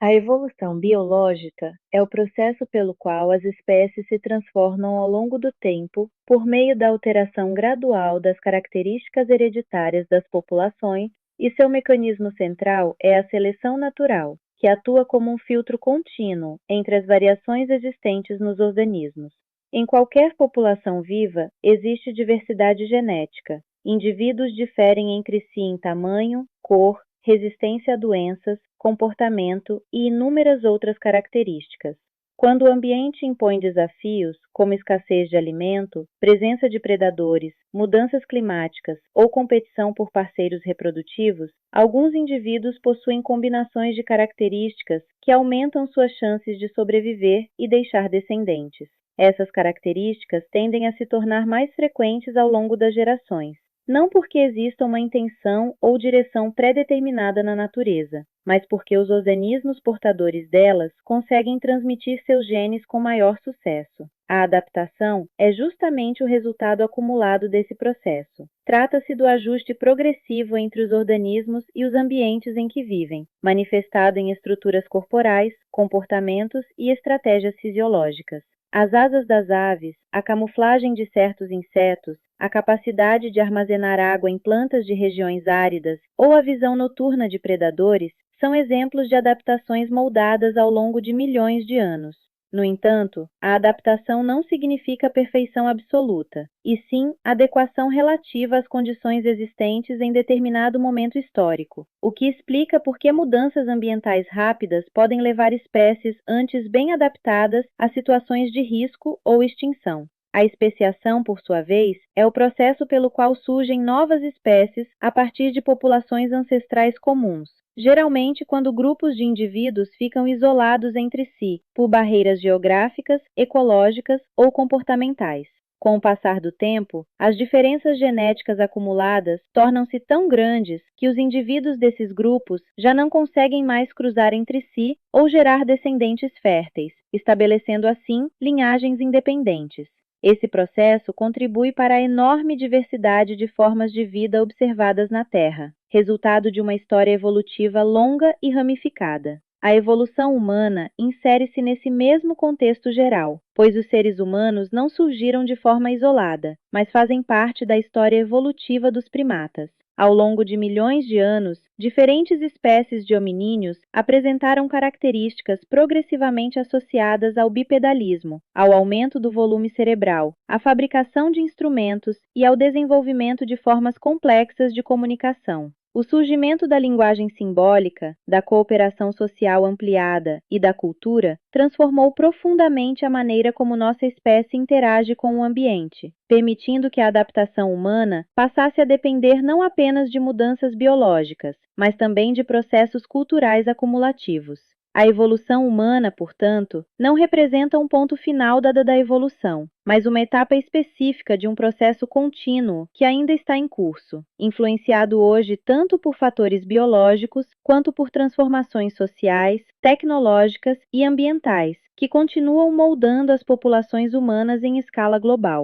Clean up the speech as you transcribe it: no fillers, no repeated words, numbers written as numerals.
A evolução biológica é o processo pelo qual as espécies se transformam ao longo do tempo por meio da alteração gradual das características hereditárias das populações, e seu mecanismo central é a seleção natural, que atua como um filtro contínuo entre as variações existentes nos organismos. Em qualquer população viva, existe diversidade genética. Indivíduos diferem entre si em tamanho, cor, resistência a doenças, comportamento e inúmeras outras características. Quando o ambiente impõe desafios, como escassez de alimento, presença de predadores, mudanças climáticas ou competição por parceiros reprodutivos, alguns indivíduos possuem combinações de características que aumentam suas chances de sobreviver e deixar descendentes. Essas características tendem a se tornar mais frequentes ao longo das gerações. Não porque exista uma intenção ou direção pré-determinada na natureza, mas porque os organismos portadores delas conseguem transmitir seus genes com maior sucesso. A adaptação é justamente o resultado acumulado desse processo. Trata-se do ajuste progressivo entre os organismos e os ambientes em que vivem, manifestado em estruturas corporais, comportamentos e estratégias fisiológicas. As asas das aves, a camuflagem de certos insetos, a capacidade de armazenar água em plantas de regiões áridas ou a visão noturna de predadores são exemplos de adaptações moldadas ao longo de milhões de anos. No entanto, a adaptação não significa perfeição absoluta, e sim adequação relativa às condições existentes em determinado momento histórico, o que explica por que mudanças ambientais rápidas podem levar espécies antes bem adaptadas a situações de risco ou extinção. A especiação, por sua vez, é o processo pelo qual surgem novas espécies a partir de populações ancestrais comuns, geralmente quando grupos de indivíduos ficam isolados entre si por barreiras geográficas, ecológicas ou comportamentais. Com o passar do tempo, as diferenças genéticas acumuladas tornam-se tão grandes que os indivíduos desses grupos já não conseguem mais cruzar entre si ou gerar descendentes férteis, estabelecendo assim linhagens independentes. Esse processo contribui para a enorme diversidade de formas de vida observadas na Terra, resultado de uma história evolutiva longa e ramificada. A evolução humana insere-se nesse mesmo contexto geral, pois os seres humanos não surgiram de forma isolada, mas fazem parte da história evolutiva dos primatas. Ao longo de milhões de anos, diferentes espécies de hominíneos apresentaram características progressivamente associadas ao bipedalismo, ao aumento do volume cerebral, à fabricação de instrumentos e ao desenvolvimento de formas complexas de comunicação. O surgimento da linguagem simbólica, da cooperação social ampliada e da cultura transformou profundamente a maneira como nossa espécie interage com o ambiente, permitindo que a adaptação humana passasse a depender não apenas de mudanças biológicas, mas também de processos culturais acumulativos. A evolução humana, portanto, não representa um ponto final da evolução, mas uma etapa específica de um processo contínuo que ainda está em curso, influenciado hoje tanto por fatores biológicos quanto por transformações sociais, tecnológicas e ambientais, que continuam moldando as populações humanas em escala global.